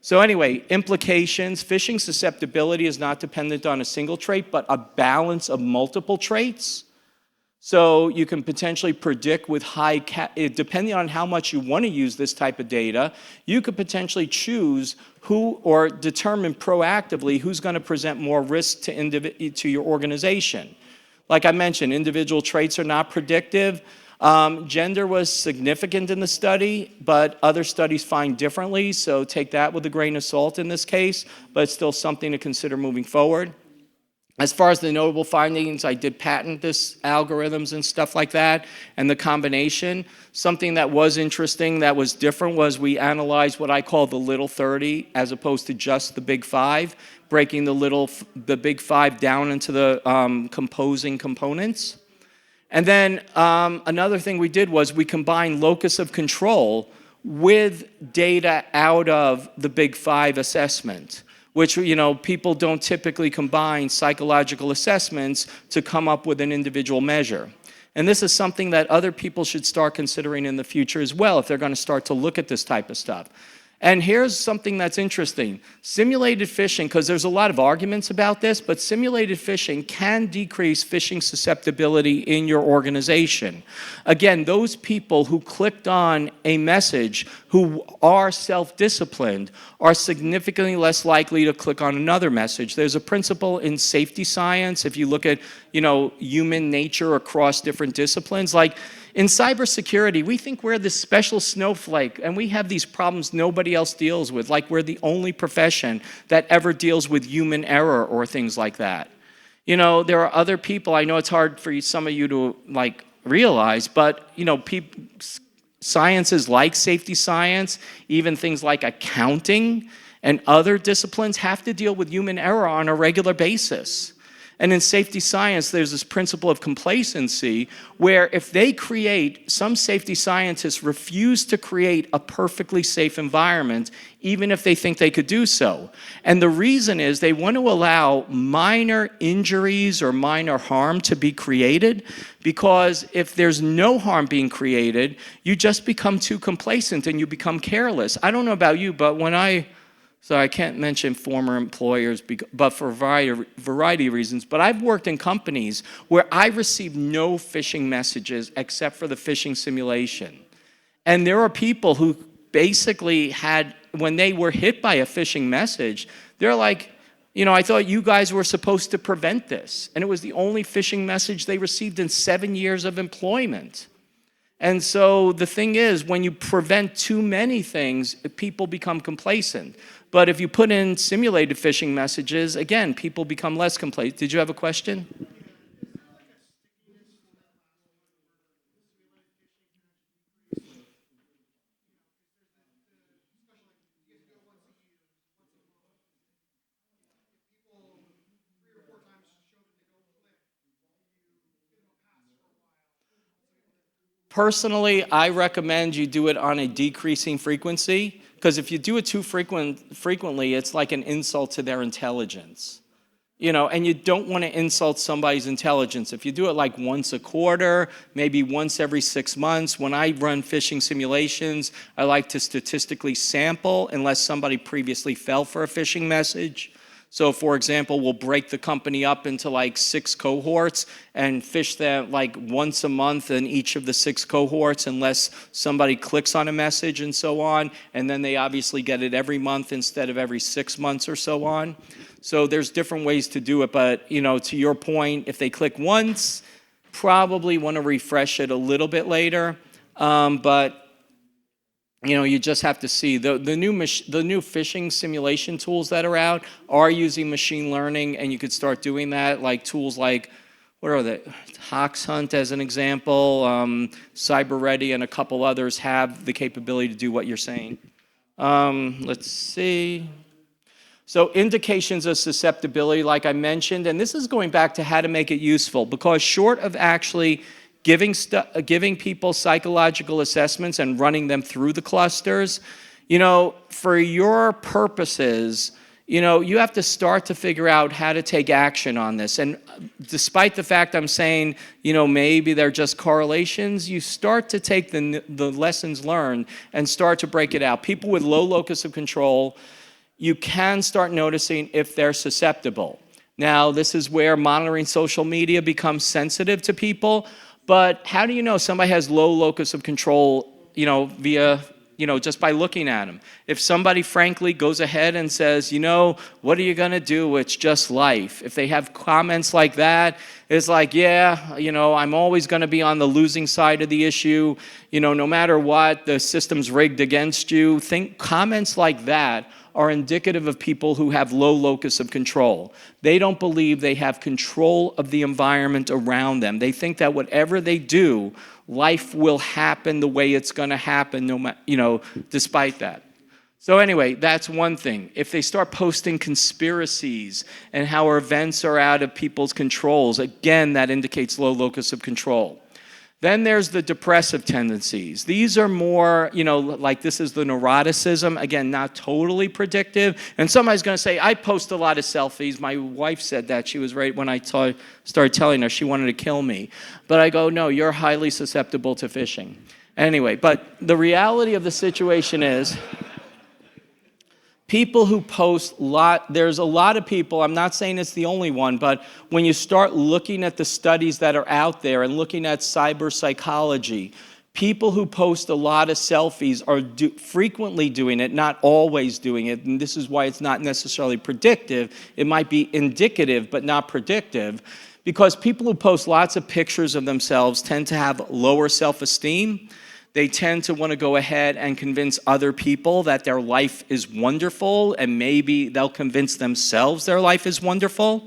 So anyway, implications. Phishing susceptibility is not dependent on a single trait, but a balance of multiple traits. So you can potentially predict with depending on how much you want to use this type of data, you could potentially choose who or determine proactively who's going to present more risk to your organization. Like I mentioned, individual traits are not predictive. Gender was significant in the study, but other studies find differently, so take that with a grain of salt in this case, but it's still something to consider moving forward. As far as the notable findings, I did patent this algorithms and stuff like that, and the combination. Something that was interesting, that was different, was we analyzed what I call the little 30 as opposed to just the big 5, breaking the big 5 down into the composing components. And then another thing we did was we combined locus of control with data out of the big 5 assessment, which, people don't typically combine psychological assessments to come up with an individual measure. And this is something that other people should start considering in the future as well if they're going to start to look at this type of stuff. And here's something that's interesting. Simulated phishing, because there's a lot of arguments about this, but simulated phishing can decrease phishing susceptibility in your organization. Again, those people who clicked on a message who are self-disciplined are significantly less likely to click on another message. There's a principle in safety science, if you look at, human nature across different disciplines, like in cybersecurity, we think we're this special snowflake, and we have these problems nobody else deals with, like we're the only profession that ever deals with human error or things like that. There are other people, I know it's hard for some of you to realize, but sciences like safety science, even things like accounting and other disciplines have to deal with human error on a regular basis. And in safety science, there's this principle of complacency where if some safety scientists refuse to create a perfectly safe environment, even if they think they could do so. And the reason is they want to allow minor injuries or minor harm to be created, because if there's no harm being created, you just become too complacent and you become careless. I don't know about you, but so I can't mention former employers, but for a variety of reasons. But I've worked in companies where I received no phishing messages except for the phishing simulation. And there are people who basically when they were hit by a phishing message, they're like, I thought you guys were supposed to prevent this. And it was the only phishing message they received in 7 years of employment. And so the thing is, when you prevent too many things, people become complacent. But if you put in simulated phishing messages, again, people become less complacent. Did you have a question? Personally, I recommend you do it on a decreasing frequency, because if you do it too frequently, it's like an insult to their intelligence. And you don't want to insult somebody's intelligence. If you do it like once a quarter, maybe once every 6 months, when I run phishing simulations, I like to statistically sample unless somebody previously fell for a phishing message. So for example, we'll break the company up into 6 cohorts and phish them once a month in each of the 6 cohorts unless somebody clicks on a message and so on. And then they obviously get it every month instead of every 6 months or so on. So there's different ways to do it. But, to your point, if they click once, probably want to refresh it a little bit later. But you just have to see. The new phishing simulation tools that are out are using machine learning, and you could start doing that, tools like, what are they? Hox Hunt, as an example. CyberReady and a couple others have the capability to do what you're saying. Let's see. So indications of susceptibility, like I mentioned, and this is going back to how to make it useful, because short of actually giving people psychological assessments and running them through the clusters, for your purposes, you have to start to figure out how to take action on this. And despite the fact I'm saying, maybe they're just correlations, you start to take the lessons learned and start to break it out. People with low locus of control, you can start noticing if they're susceptible. Now, this is where monitoring social media becomes sensitive to people, but how do you know somebody has low locus of control, via just by looking at them? If somebody frankly goes ahead and says, what are you going to do? It's just life. If they have comments like that, it's like, yeah, I'm always going to be on the losing side of the issue. No matter what, the system's rigged against you. Think comments like that are indicative of people who have low locus of control. They don't believe they have control of the environment around them. They think that whatever they do, life will happen the way it's going to happen, despite that. So anyway, that's one thing. If they start posting conspiracies and how our events are out of people's controls, again, that indicates low locus of control. Then there's the depressive tendencies. These are more, like this is the neuroticism. Again, not totally predictive. And somebody's going to say, I post a lot of selfies. My wife said that. She was right when I started telling her she wanted to kill me. But I go, no, you're highly susceptible to phishing. Anyway, but the reality of the situation is, people who post there's a lot of people, I'm not saying it's the only one, but when you start looking at the studies that are out there and looking at cyber psychology, people who post a lot of selfies are frequently doing it, not always doing it, and this is why it's not necessarily predictive. It might be indicative, but not predictive, because people who post lots of pictures of themselves tend to have lower self-esteem. They tend to want to go ahead and convince other people that their life is wonderful, and maybe they'll convince themselves their life is wonderful.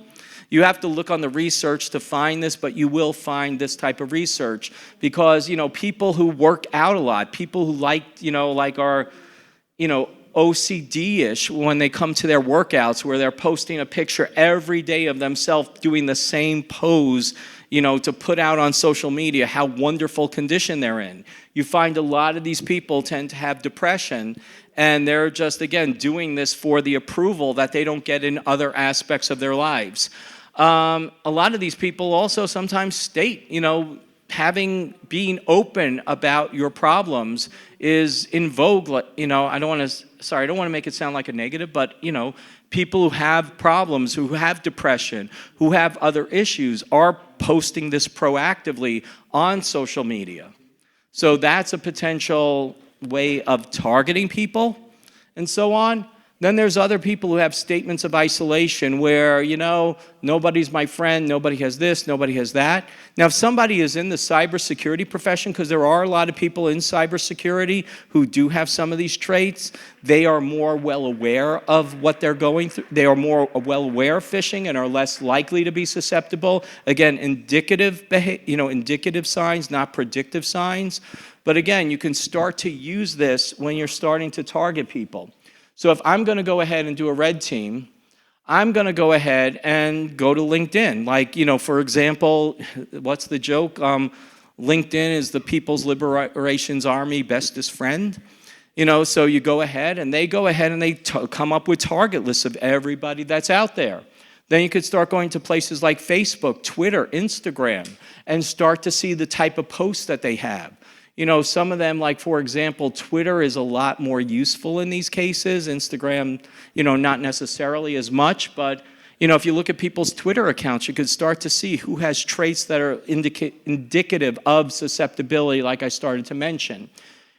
You have to look on the research to find this, but you will find this type of research because, people who work out a lot, people who like are, OCD-ish when they come to their workouts where they're posting a picture every day of themselves doing the same pose, to put out on social media how wonderful condition they're in. You find a lot of these people tend to have depression, and they're just, again, doing this for the approval that they don't get in other aspects of their lives. A lot of these people also sometimes state, being open about your problems is in vogue. I don't want to make it sound like a negative, but, people who have problems, who have depression, who have other issues are posting this proactively on social media. So that's a potential way of targeting people and so on. Then there's other people who have statements of isolation where, nobody's my friend, nobody has this, nobody has that. Now, if somebody is in the cybersecurity profession, because there are a lot of people in cybersecurity who do have some of these traits, they are more well aware of what they're going through. They are more well aware of phishing and are less likely to be susceptible. Again, indicative signs, not predictive signs. But again, you can start to use this when you're starting to target people. So if I'm going to go ahead and do a red team, I'm going to go ahead and go to LinkedIn. Like, for example, what's the joke? LinkedIn is the People's Liberations Army bestest friend. So you go ahead and they go ahead and they come up with target lists of everybody that's out there. Then you could start going to places like Facebook, Twitter, Instagram, and start to see the type of posts that they have. Some of them, like, for example, Twitter is a lot more useful in these cases. Instagram, not necessarily as much. But, if you look at people's Twitter accounts, you could start to see who has traits that are indicative of susceptibility, like I started to mention.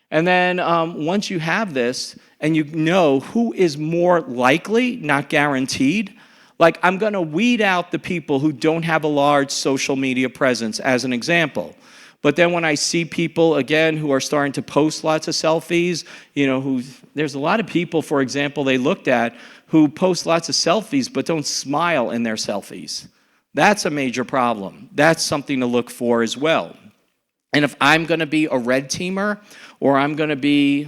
And then once you have this and you know who is more likely, not guaranteed, like I'm going to weed out the people who don't have a large social media presence, as an example. But then when I see people, again, who are starting to post lots of selfies, there's a lot of people, for example, they looked at who post lots of selfies but don't smile in their selfies. That's a major problem. That's something to look for as well. And if I'm going to be a red teamer or I'm going to be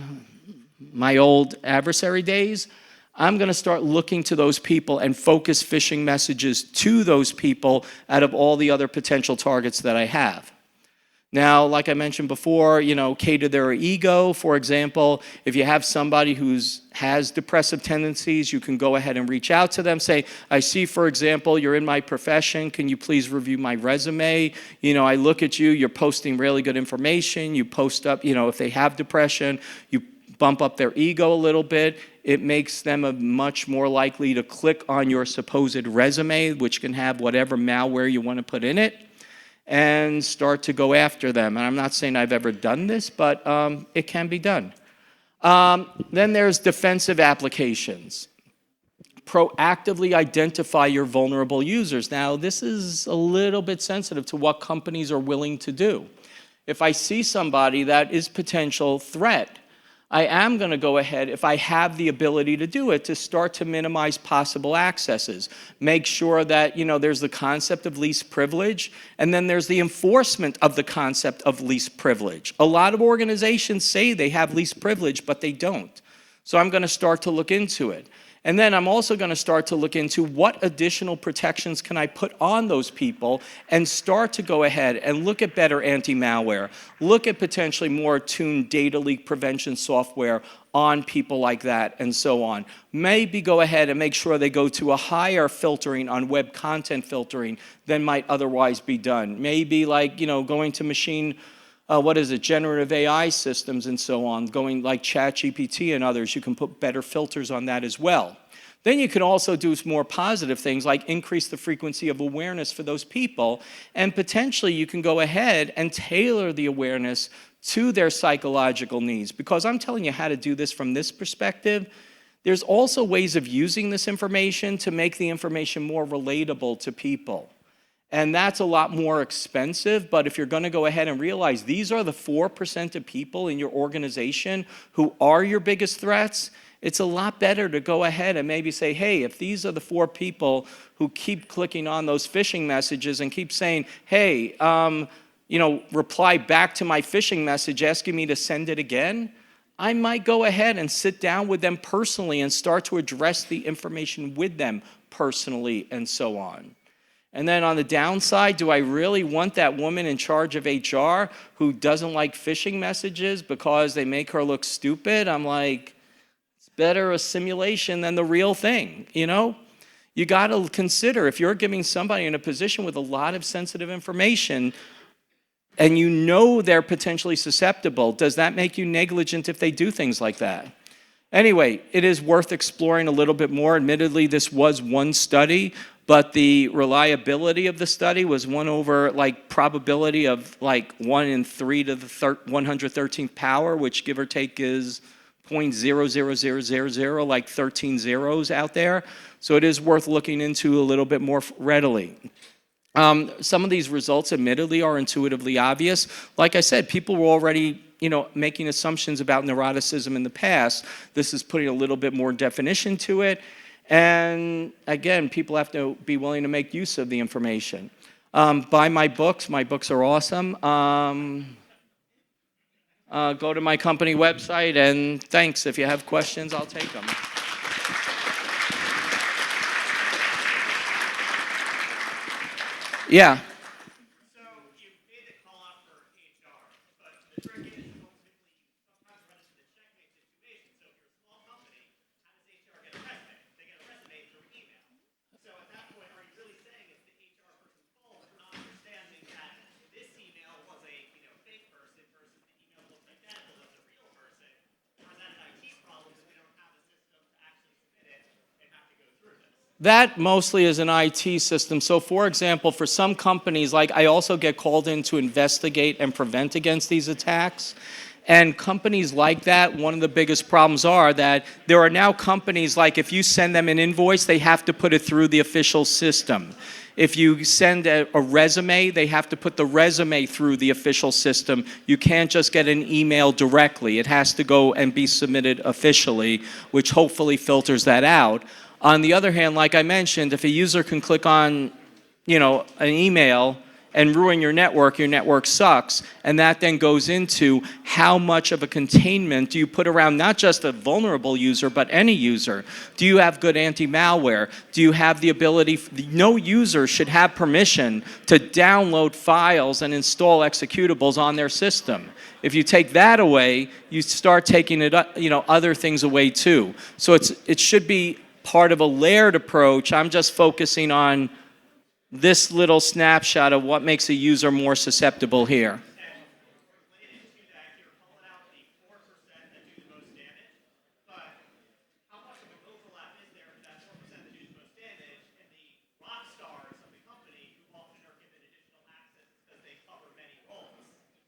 my old adversary days, I'm going to start looking to those people and focus phishing messages to those people out of all the other potential targets that I have. Now, like I mentioned before, cater their ego. For example, if you have somebody who has depressive tendencies, you can go ahead and reach out to them. Say, I see, for example, you're in my profession. Can you please review my resume? I look at you. You're posting really good information. You post up, if they have depression, you bump up their ego a little bit. It makes them much more likely to click on your supposed resume, which can have whatever malware you want to put in it, and start to go after them. And I'm not saying I've ever done this, but it can be done. Then there's defensive applications. Proactively identify your vulnerable users. Now, this is a little bit sensitive to what companies are willing to do. If I see somebody that is potential threat, I am going to go ahead, if I have the ability to do it, to start to minimize possible accesses. Make sure that, there's the concept of least privilege, and then there's the enforcement of the concept of least privilege. A lot of organizations say they have least privilege, but they don't. So I'm going to start to look into it. And then I'm also going to start to look into what additional protections can I put on those people and start to go ahead and look at better anti-malware, look at potentially more tuned data leak prevention software on people like that and so on. Maybe go ahead and make sure they go to a higher filtering on web content filtering than might otherwise be done. Maybe like, going to generative AI systems and so on, going like ChatGPT and others, you can put better filters on that as well. Then you can also do more positive things like increase the frequency of awareness for those people, and potentially you can go ahead and tailor the awareness to their psychological needs. Because I'm telling you how to do this from this perspective, there's also ways of using this information to make the information more relatable to people. And that's a lot more expensive, but if you're going to go ahead and realize these are the 4% of people in your organization who are your biggest threats, it's a lot better to go ahead and maybe say, hey, if these are the 4 people who keep clicking on those phishing messages and keep saying, hey, reply back to my phishing message asking me to send it again, I might go ahead and sit down with them personally and start to address the information with them personally and so on. And then on the downside, do I really want that woman in charge of HR who doesn't like phishing messages because they make her look stupid? I'm like, it's better a simulation than the real thing, You got to consider if you're giving somebody in a position with a lot of sensitive information and they're potentially susceptible, does that make you negligent if they do things like that? Anyway, it is worth exploring a little bit more. Admittedly, this was one study, but the reliability of the study was 1 over probability of 1 in 3 to the 113th power, which give or take is 0.00000, like 13 zeros out there. So it is worth looking into a little bit more readily. Some of these results, admittedly, are intuitively obvious. Like I said, people were already making assumptions about neuroticism in the past. This is putting a little bit more definition to it. And again, people have to be willing to make use of the information. Buy my books. My books are awesome. Go to my company website, and thanks. If you have questions, I'll take them. Yeah. So you made the call out for HR, but the trick is ultimately sometimes run into the checkmate situation. So if you're a small company, how does HR get a resume? They get a resume through email. So at that point, are you really saying it's the HR person's fault for not understanding that this email was a fake person versus the email looks identical as a real person? Or is that an IT problem because we don't have a system to actually submit it and have to go through this? That mostly is an IT system. So for example, for some companies, I also get called in to investigate and prevent against these attacks. And companies like that, one of the biggest problems are that there are now companies if you send them an invoice, they have to put it through the official system. If you send a resume, they have to put the resume through the official system. You can't just get an email directly. It has to go and be submitted officially, which hopefully filters that out. On the other hand, like I mentioned, if a user can click on, an email and ruin your network sucks. And that then goes into how much of a containment do you put around not just a vulnerable user, but any user? Do you have good anti-malware? Do you have the ability, no user should have permission to download files and install executables on their system. If you take that away, you start taking other things away too. So it should be part of a layered approach. I'm just focusing on this little snapshot of what makes a user more susceptible here.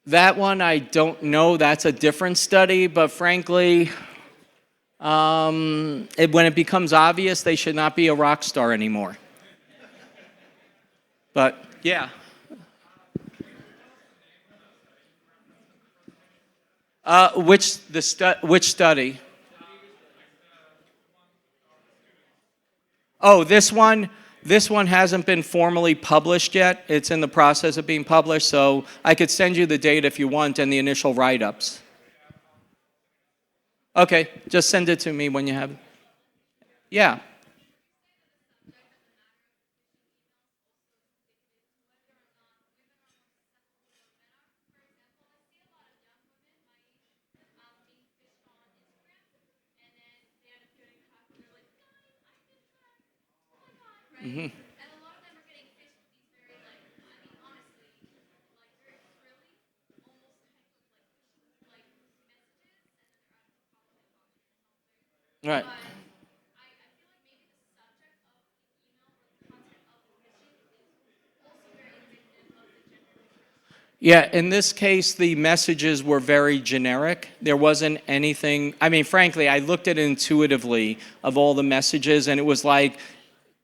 That one I don't know. That's a different study, but frankly, when it becomes obvious, they should not be a rock star anymore. But yeah. Which study? Oh, this one? This one hasn't been formally published yet. It's in the process of being published, so I could send you the data if you want and the initial write-ups. Okay, just send it to me when you have it. Yeah. Mm-hmm. Right. Yeah, in this case, the messages were very generic. There wasn't anything, I mean, frankly, I looked at it intuitively of all the messages, and it was like,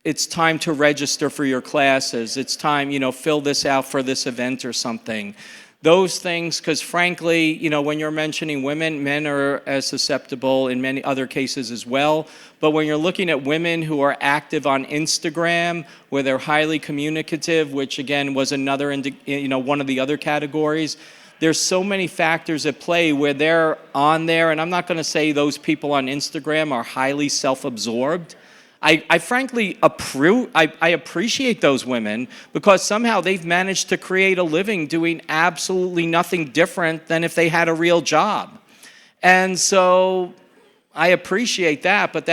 it's time to register for your classes. It's time, fill this out for this event or something. Those things, because frankly, when you're mentioning women, men are as susceptible in many other cases as well. But when you're looking at women who are active on Instagram, where they're highly communicative, which again was another, one of the other categories, there's so many factors at play where they're on there, and I'm not going to say those people on Instagram are highly self-absorbed. I frankly appreciate those women because somehow they've managed to create a living doing absolutely nothing different than if they had a real job. And so I appreciate that, but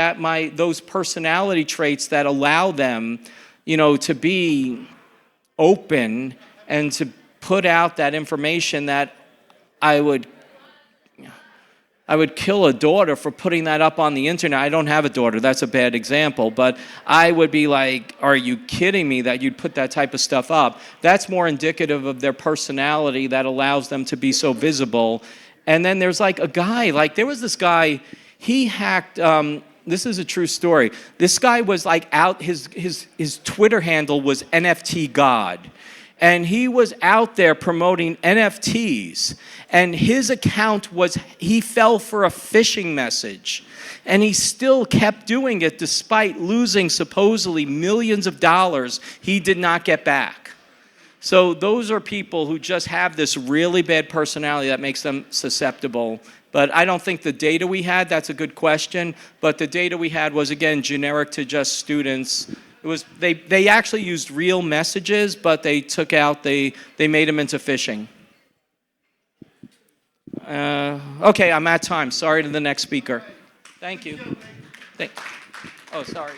those personality traits that allow them, to be open and to put out that information that I would kill a daughter for putting that up on the internet. I don't have a daughter. That's a bad example. But I would be like, are you kidding me that you'd put that type of stuff up? That's more indicative of their personality that allows them to be so visible. And then there's like a guy, there was this guy, he hacked, this is a true story. This guy was like out, his Twitter handle was NFT God. And he was out there promoting NFTs. And his account he fell for a phishing message. And he still kept doing it despite losing supposedly millions of dollars he did not get back. So those are people who just have this really bad personality that makes them susceptible. But I don't think the data we had, that's a good question, but the data we had was, again, generic to just students. It was, they actually used real messages, but they made them into phishing. Okay, I'm at time. Sorry to the next speaker. Thank you. Oh, sorry.